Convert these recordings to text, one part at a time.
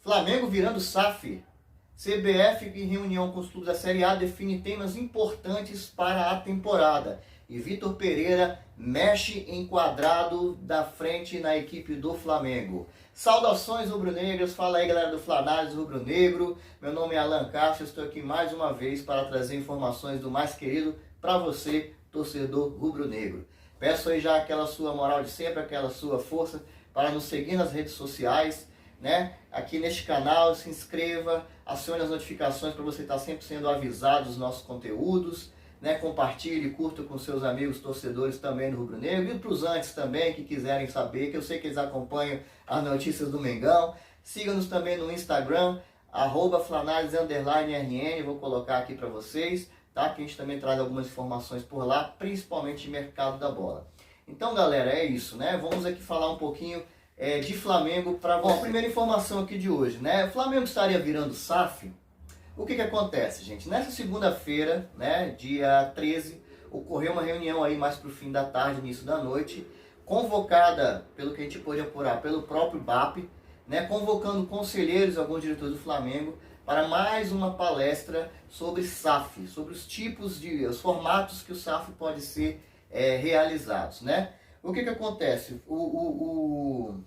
Flamengo virando SAF. CBF em reunião com os clubes da Série A define temas importantes para a temporada. E Vitor Pereira mexe em quadrado da frente na equipe do Flamengo. Saudações rubro-negras, fala aí galera do Flanales Rubro-Negro. Meu nome é Alan Castro, estou aqui mais uma vez para trazer informações do mais querido para você, torcedor rubro-negro. Peço aí já aquela sua moral de sempre, aquela sua força para nos seguir nas redes sociais, né? Aqui neste canal, se inscreva, acione as notificações para você estar sempre sendo avisado dos nossos conteúdos, né? Compartilhe, curta com seus amigos torcedores também do Rubro Negro e para os antes também que quiserem saber, que eu sei que eles acompanham as notícias do Mengão. Siga-nos também no Instagram, @Flanales_RN, vou colocar aqui para vocês, tá? Que a gente também traz algumas informações por lá, principalmente de mercado da bola. Então galera, é isso, né? Vamos aqui falar um pouquinho de Flamengo para você. Bom, primeira informação aqui de hoje, né? O Flamengo estaria virando SAF. O que acontece, gente? Nessa segunda-feira, né, dia 13, ocorreu uma reunião aí mais para o fim da tarde, início da noite, convocada, pelo que a gente pôde apurar, pelo próprio BAP, né, convocando conselheiros, alguns diretores do Flamengo, para mais uma palestra sobre SAF, sobre os tipos os formatos que o SAF pode ser realizados, né? O que acontece? O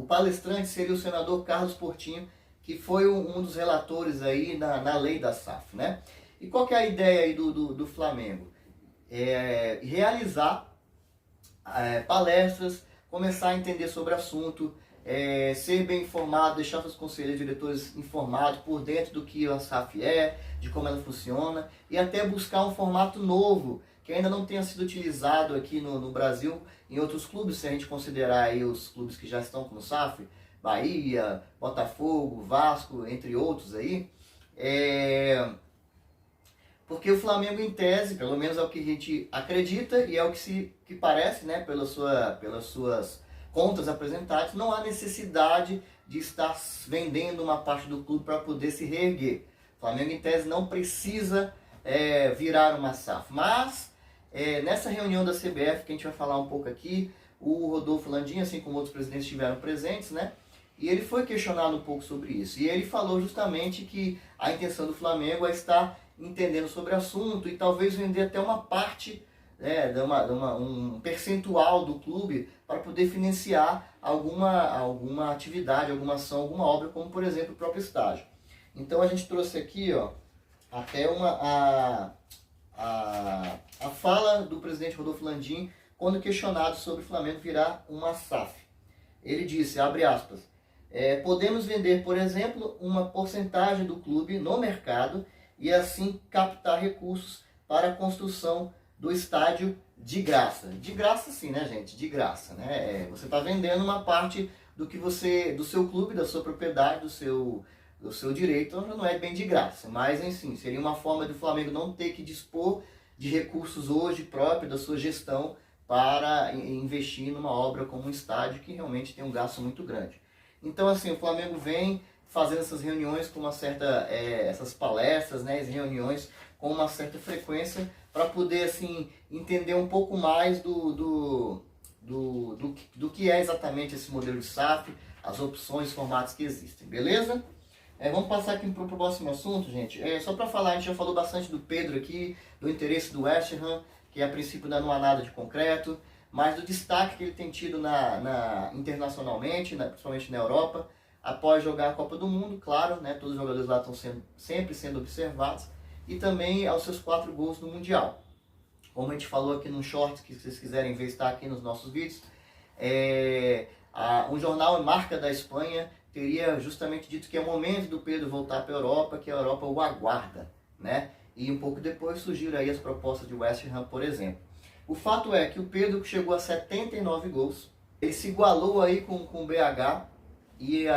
palestrante seria o senador Carlos Portinho, que foi um dos relatores aí na lei da SAF, né? E qual que é a ideia aí do Flamengo? Realizar palestras, começar a entender sobre o assunto, ser bem informado, deixar seus conselheiros e diretores informados por dentro do que a SAF de como ela funciona, e até buscar um formato novo, que ainda não tenha sido utilizado aqui no Brasil, em outros clubes, se a gente considerar aí os clubes que já estão com o SAF, Bahia, Botafogo, Vasco, entre outros aí, porque o Flamengo em tese, pelo menos é o que a gente acredita e é o que parece, né, pelas suas contas apresentadas, não há necessidade de estar vendendo uma parte do clube para poder se reerguer. O Flamengo em tese não precisa virar uma SAF, mas nessa reunião da CBF, que a gente vai falar um pouco aqui, o Rodolfo Landim, assim como outros presidentes estiveram presentes, né? E ele foi questionado um pouco sobre isso. E ele falou justamente que a intenção do Flamengo é estar entendendo sobre o assunto e talvez vender até uma parte, um percentual do clube para poder financiar alguma atividade, alguma ação, alguma obra, como por exemplo o próprio estádio. Então a gente trouxe aqui, ó, até a fala do presidente Rodolfo Landim quando questionado sobre o Flamengo virar uma SAF. Ele disse, abre aspas, podemos vender, por exemplo, uma porcentagem do clube no mercado e assim captar recursos para a construção do estádio de graça. De graça sim, né, gente? De graça, né? Você está vendendo uma parte do seu clube, da sua propriedade, do seu direito, então não é bem de graça, mas enfim, seria uma forma do Flamengo não ter que dispor de recursos hoje próprios da sua gestão para investir numa obra como um estádio que realmente tem um gasto muito grande. Então assim, o Flamengo vem fazendo essas reuniões com essas palestras, né, as reuniões com uma certa frequência para poder assim entender um pouco mais do que é exatamente esse modelo de SAF, as opções, formatos que existem, beleza? Vamos passar aqui para o próximo assunto, gente. Só para falar, a gente já falou bastante do Pedro aqui, do interesse do West Ham, que a princípio ainda não há nada de concreto, mas do destaque que ele tem tido internacionalmente, principalmente na Europa, após jogar a Copa do Mundo, claro, né, todos os jogadores lá estão sempre sendo observados, e também aos seus 4 gols no Mundial. Como a gente falou aqui no short, que vocês quiserem ver, está aqui nos nossos vídeos, um jornal Marca da Espanha teria justamente dito que é o momento do Pedro voltar para a Europa, que a Europa o aguarda, né? E um pouco depois surgiram aí as propostas de West Ham, por exemplo. O fato é que o Pedro chegou a 79 gols, ele se igualou aí com o BH e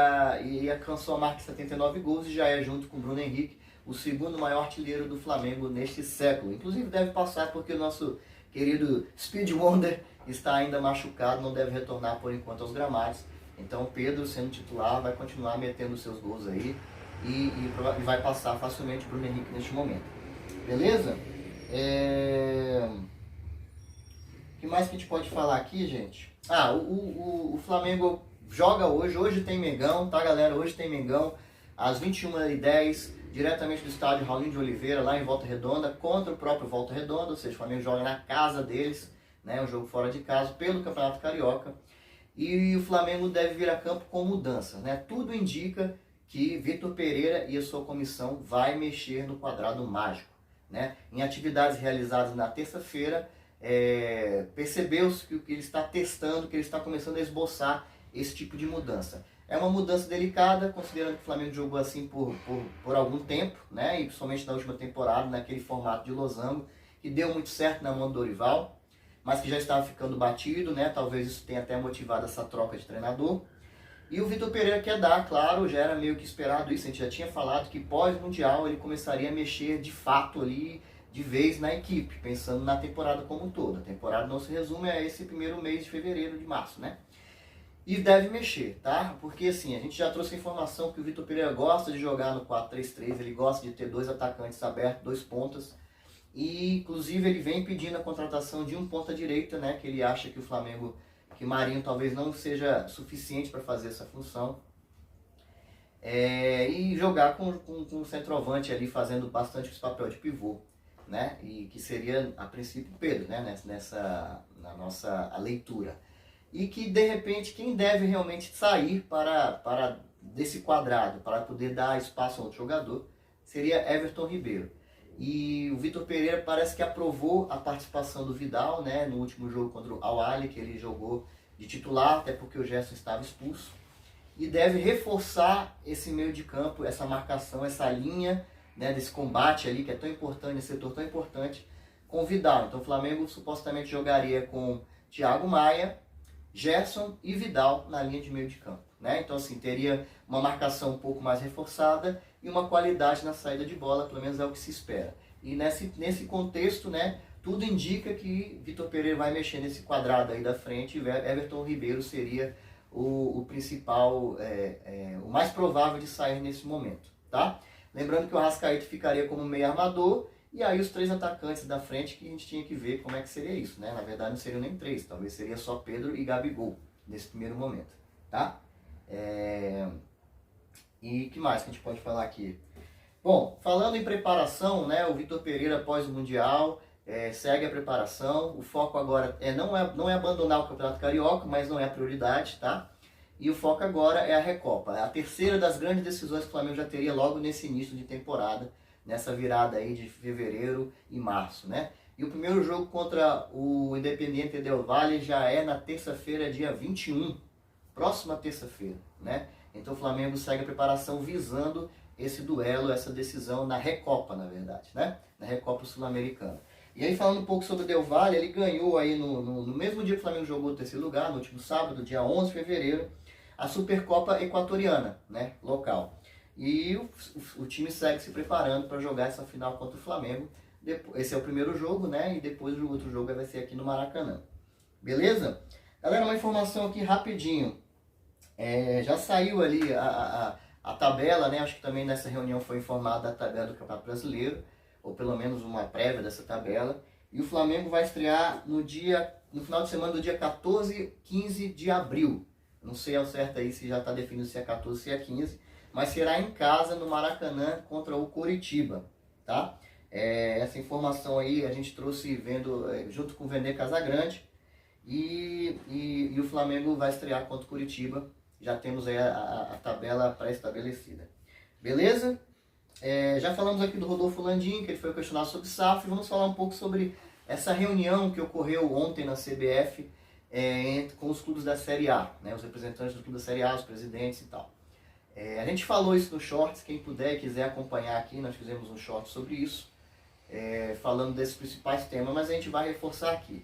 alcançou a marca de 79 gols e já é, junto com o Bruno Henrique, o segundo maior artilheiro do Flamengo neste século. Inclusive deve passar porque o nosso querido Speed Wonder está ainda machucado, não deve retornar por enquanto aos gramados. Então o Pedro, sendo titular, vai continuar metendo seus gols aí e vai passar facilmente o Bruno Henrique neste momento. Beleza? O que mais que a gente pode falar aqui, gente? O Flamengo joga hoje tem Mengão, tá galera? Hoje tem Mengão, às 21h10, diretamente do estádio Raulinho de Oliveira, lá em Volta Redonda, contra o próprio Volta Redonda, ou seja, o Flamengo joga na casa deles, né, um jogo fora de casa, pelo Campeonato Carioca, e o Flamengo deve vir a campo com mudanças, né? Tudo indica que Vitor Pereira e a sua comissão vai mexer no quadrado mágico, né? Em atividades realizadas na terça-feira, percebeu-se que ele está testando, que ele está começando a esboçar esse tipo de mudança. É uma mudança delicada, considerando que o Flamengo jogou assim por algum tempo, né? E principalmente na última temporada, naquele formato de losango, que deu muito certo na mão do Dorival, mas que já estava ficando batido, né? Talvez isso tenha até motivado essa troca de treinador. E o Vitor Pereira quer dar, claro, já era meio que esperado isso, a gente já tinha falado que pós-mundial ele começaria a mexer de fato ali, de vez na equipe, pensando na temporada como um todo. A temporada não se resume a esse primeiro mês de fevereiro, de março, né? E deve mexer, tá? Porque assim, a gente já trouxe a informação que o Vitor Pereira gosta de jogar no 4-3-3, ele gosta de ter dois atacantes abertos, dois pontas, e inclusive ele vem pedindo a contratação de um ponta-direita, né? Que ele acha que o Flamengo, que Marinho talvez não seja suficiente para fazer essa função. E jogar com o centroavante ali fazendo bastante esse papel de pivô, né? E que seria a princípio Pedro, né? Na nossa leitura. E que de repente quem deve realmente sair para desse quadrado, para poder dar espaço a outro jogador, seria Everton Ribeiro. E o Vitor Pereira parece que aprovou a participação do Vidal, né, no último jogo contra o Al-Ahly, que ele jogou de titular, até porque o Gerson estava expulso. E deve reforçar esse meio de campo, essa marcação, essa linha, né, desse combate ali, que é tão importante, esse setor tão importante, com o Vidal. Então o Flamengo supostamente jogaria com Thiago Maia, Gerson e Vidal na linha de meio de campo, né? Então assim, teria uma marcação um pouco mais reforçada e uma qualidade na saída de bola, pelo menos é o que se espera. E nesse contexto, né, tudo indica que Vitor Pereira vai mexer nesse quadrado aí da frente e Everton Ribeiro seria o principal, o mais provável de sair nesse momento, tá? Lembrando que o Arrascaeta ficaria como meio armador, e aí os três atacantes da frente que a gente tinha que ver como é que seria isso, né? Na verdade não seriam nem três, talvez seria só Pedro e Gabigol nesse primeiro momento, tá? E que mais que a gente pode falar aqui? Bom, falando em preparação, né? O Vitor Pereira após o Mundial segue a preparação. O foco agora não é abandonar o Campeonato Carioca, mas não é a prioridade, tá? E o foco agora é a Recopa. É a terceira das grandes decisões que o Flamengo já teria logo nesse início de temporada, nessa virada aí de fevereiro e março, né? E o primeiro jogo contra o Independiente Del Valle já é na terça-feira, dia 21, próxima terça-feira, né? Então o Flamengo segue a preparação visando esse duelo, essa decisão na Recopa, na verdade, né? Na Recopa Sul-Americana. E aí falando um pouco sobre o Del Valle, ele ganhou aí no mesmo dia que o Flamengo jogou o terceiro lugar, no último sábado, dia 11 de fevereiro, a Supercopa Equatoriana, né? Local. E o time segue se preparando para jogar essa final contra o Flamengo. Esse é o primeiro jogo, né? E depois o outro jogo vai ser aqui no Maracanã. Beleza? Galera, uma informação aqui rapidinho. Já saiu ali a tabela, né? Acho que também nessa reunião foi informada a tabela do Campeonato Brasileiro, ou pelo menos uma prévia dessa tabela. E o Flamengo vai estrear no final de semana do dia 14 e 15 de abril. Não sei ao certo aí se já está definido se é 14 ou se é 15. Mas será em casa, no Maracanã, contra o Coritiba, tá? Essa informação aí a gente trouxe junto com o Vene Casagrande, e o Flamengo vai estrear contra o Coritiba, já temos aí a tabela pré-estabelecida. Beleza? Já falamos aqui do Rodolfo Landim, que ele foi questionado sobre SAF, e vamos falar um pouco sobre essa reunião que ocorreu ontem na CBF com os clubes da Série A, né? Os representantes do clube da Série A, os presidentes e tal. A gente falou isso no Shorts, quem puder e quiser acompanhar aqui, nós fizemos um short sobre isso, falando desses principais temas, mas a gente vai reforçar aqui.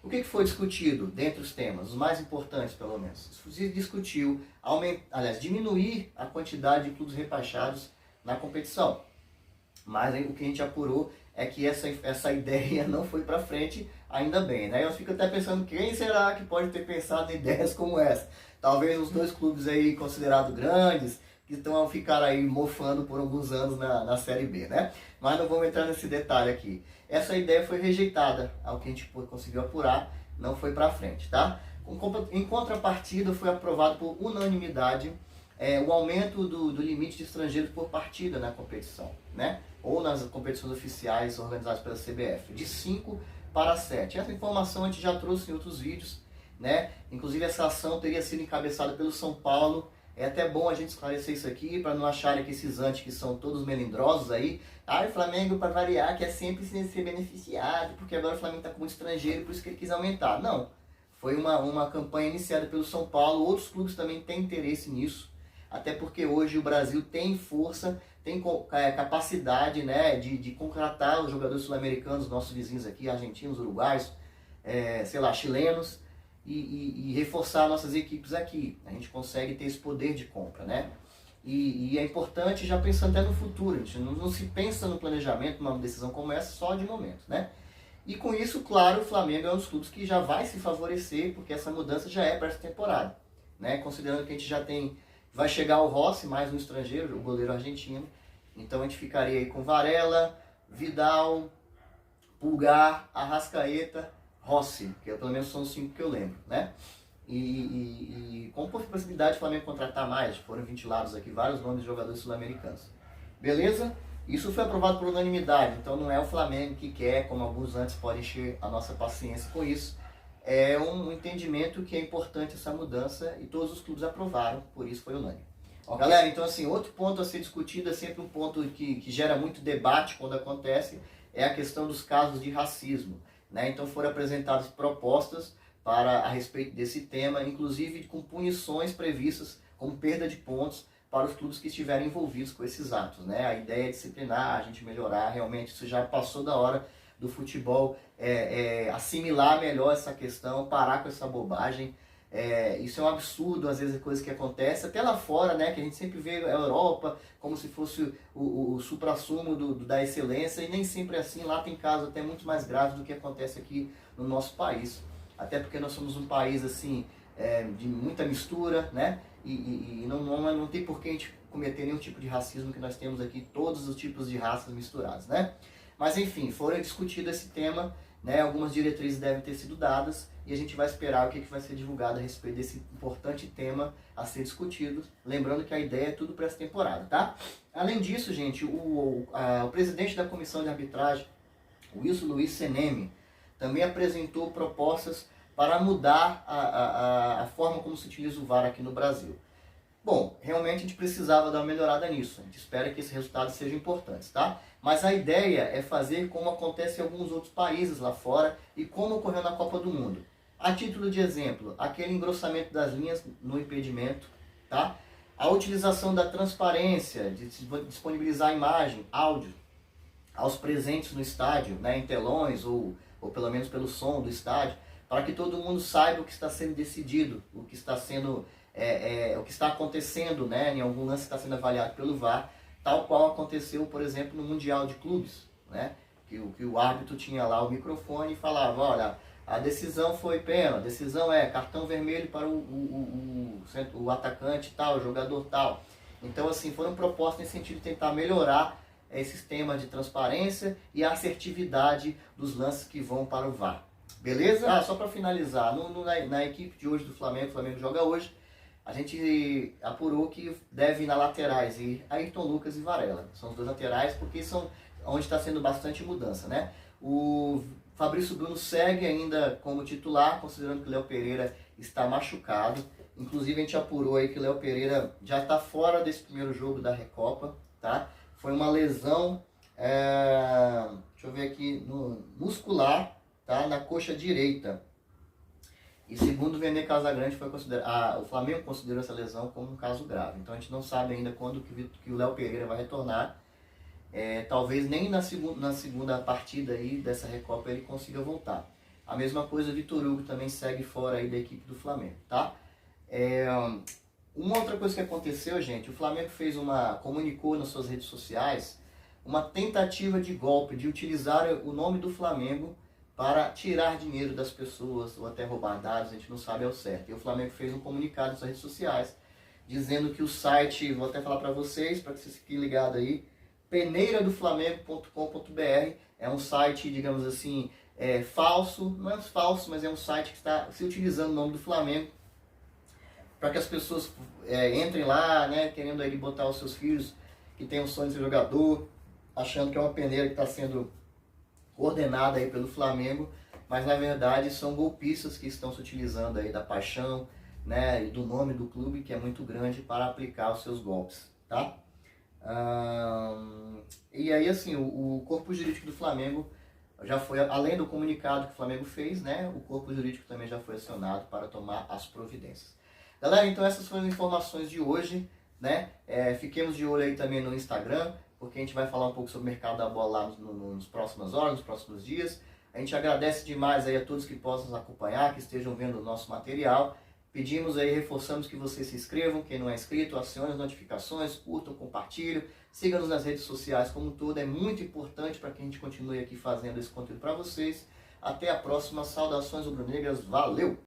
O que foi discutido dentre os temas, os mais importantes pelo menos? Se discutiu diminuir a quantidade de clubes rebaixados na competição, mas aí, o que a gente apurou é que essa ideia não foi para frente, ainda bem, né? Eu fico até pensando, quem será que pode ter pensado em ideias como essa? Talvez os dois clubes aí considerados grandes, que estão a ficar aí mofando por alguns anos na Série B, né? Mas não vamos entrar nesse detalhe aqui. Essa ideia foi rejeitada, ao que a gente conseguiu apurar, não foi para frente, tá? Em contrapartida, foi aprovado por unanimidade o aumento do limite de estrangeiros por partida na competição, né? Ou nas competições oficiais organizadas pela CBF, de 5 para 7. Essa informação a gente já trouxe em outros vídeos, né? Inclusive essa ação teria sido encabeçada pelo São Paulo. É até bom a gente esclarecer isso aqui, para não acharem que esses antes que são todos melindrosos aí, o Flamengo, para variar, quer sempre ser beneficiado, porque agora o Flamengo está com muito estrangeiro, por isso que ele quis aumentar. Não, foi uma campanha iniciada pelo São Paulo, outros clubes também têm interesse nisso, até porque hoje o Brasil tem força, tem capacidade, né, de contratar os jogadores sul-americanos, nossos vizinhos aqui, argentinos, uruguaios, sei lá, chilenos, e reforçar nossas equipes aqui. A gente consegue ter esse poder de compra, né? E é importante já pensando até no futuro. A gente não se pensa no planejamento, numa decisão como essa, só de momento, né? E com isso, claro, o Flamengo é um dos clubes que já vai se favorecer, porque essa mudança já é para essa temporada, né? Considerando que a gente já tem... Vai chegar o Rossi, mais um estrangeiro, o goleiro argentino. Então a gente ficaria aí com Varela, Vidal, Pulgar, Arrascaeta, Rossi, que pelo menos são os 5 que eu lembro, né? E com possibilidade de Flamengo contratar mais, foram ventilados aqui vários nomes de jogadores sul-americanos. Beleza? Isso foi aprovado por unanimidade, então não é o Flamengo que quer, como alguns antes podem encher a nossa paciência com isso. É um entendimento que é importante essa mudança e todos os clubes aprovaram, por isso foi unânime. Ó, galera, então assim, outro ponto a ser discutido, é sempre um ponto que gera muito debate quando acontece, é a questão dos casos de racismo, né? Então foram apresentadas propostas a respeito desse tema, inclusive com punições previstas como perda de pontos para os clubes que estiverem envolvidos com esses atos, né? A ideia é disciplinar, a gente melhorar, realmente isso já passou da hora do futebol assimilar melhor essa questão, parar com essa bobagem. Isso é um absurdo, às vezes, coisas que acontecem, até lá fora, né, que a gente sempre vê a Europa como se fosse o suprassumo da excelência, e nem sempre é assim. Lá tem casos até muito mais graves do que acontece aqui no nosso país, até porque nós somos um país assim, de muita mistura, né, e não tem por que a gente cometer nenhum tipo de racismo, que nós temos aqui todos os tipos de raças misturadas, né. Mas enfim, foram discutido esse tema, né, algumas diretrizes devem ter sido dadas, e a gente vai esperar o que vai ser divulgado a respeito desse importante tema a ser discutido. Lembrando que a ideia é tudo para essa temporada, tá? Além disso, gente, o presidente da comissão de arbitragem, Wilson Luiz Seneme, também apresentou propostas para mudar a forma como se utiliza o VAR aqui no Brasil. Bom, realmente a gente precisava dar uma melhorada nisso. A gente espera que esses resultados sejam importantes, tá? Mas a ideia é fazer como acontece em alguns outros países lá fora e como ocorreu na Copa do Mundo. A título de exemplo, aquele engrossamento das linhas no impedimento, tá? A utilização da transparência, de disponibilizar imagem, áudio, aos presentes no estádio, né, em telões ou pelo menos pelo som do estádio, para que todo mundo saiba o que está sendo decidido, o que está sendo... o que está acontecendo, né, em algum lance que está sendo avaliado pelo VAR, tal qual aconteceu, por exemplo, no Mundial de Clubes, né, que o árbitro tinha lá o microfone e falava, olha, a decisão foi pênalti, a decisão é cartão vermelho para o atacante tal, o jogador tal. Então, assim, foram propostas nesse sentido de tentar melhorar esse sistema de transparência e a assertividade dos lances que vão para o VAR. Beleza? Só para finalizar, na equipe de hoje do Flamengo, o Flamengo joga hoje, a gente apurou que deve ir na laterais ir Ayrton Lucas e Varela. São os dois laterais porque são onde está sendo bastante mudança, né? O Fabrício Bruno segue ainda como titular, considerando que o Léo Pereira está machucado. Inclusive a gente apurou aí que o Léo Pereira já está fora desse primeiro jogo da Recopa, tá? Foi uma lesão, deixa eu ver aqui, muscular, tá? Na coxa direita. E segundo o Vene Casagrande, o Flamengo considerou essa lesão como um caso grave. Então a gente não sabe ainda quando que o Léo Pereira vai retornar. Talvez nem na segunda partida aí dessa Recopa ele consiga voltar. A mesma coisa o Vitor Hugo também segue fora aí da equipe do Flamengo, tá? Uma outra coisa que aconteceu, gente, o Flamengo comunicou nas suas redes sociais uma tentativa de golpe, de utilizar o nome do Flamengo para tirar dinheiro das pessoas ou até roubar dados, a gente não sabe ao certo. E o Flamengo fez um comunicado nas suas redes sociais dizendo que o site, vou até falar para vocês, para que vocês fiquem ligados aí, peneiradoflamengo.com.br, é um site, digamos assim, falso, não é falso, mas é um site que está se utilizando o nome do Flamengo para que as pessoas entrem lá, né, querendo aí botar os seus filhos que tem o sonho de ser jogador, achando que é uma peneira que está sendo ordenada aí pelo Flamengo, mas na verdade são golpistas que estão se utilizando aí da paixão, né, e do nome do clube, que é muito grande, para aplicar os seus golpes, tá? E aí assim, o corpo jurídico do Flamengo já foi, além do comunicado que o Flamengo fez, né, o corpo jurídico também já foi acionado para tomar as providências. Galera, então essas foram as informações de hoje, né? Fiquemos de olho aí também no Instagram, porque a gente vai falar um pouco sobre o mercado da bola lá nos próximas horas, nos próximos dias. A gente agradece demais aí a todos que possam nos acompanhar, que estejam vendo o nosso material. Pedimos aí, reforçamos que vocês se inscrevam, quem não é inscrito, acione as notificações, curtam, compartilhem, sigam-nos nas redes sociais como um todo, é muito importante para que a gente continue aqui fazendo esse conteúdo para vocês. Até a próxima, saudações rubro-negras, valeu!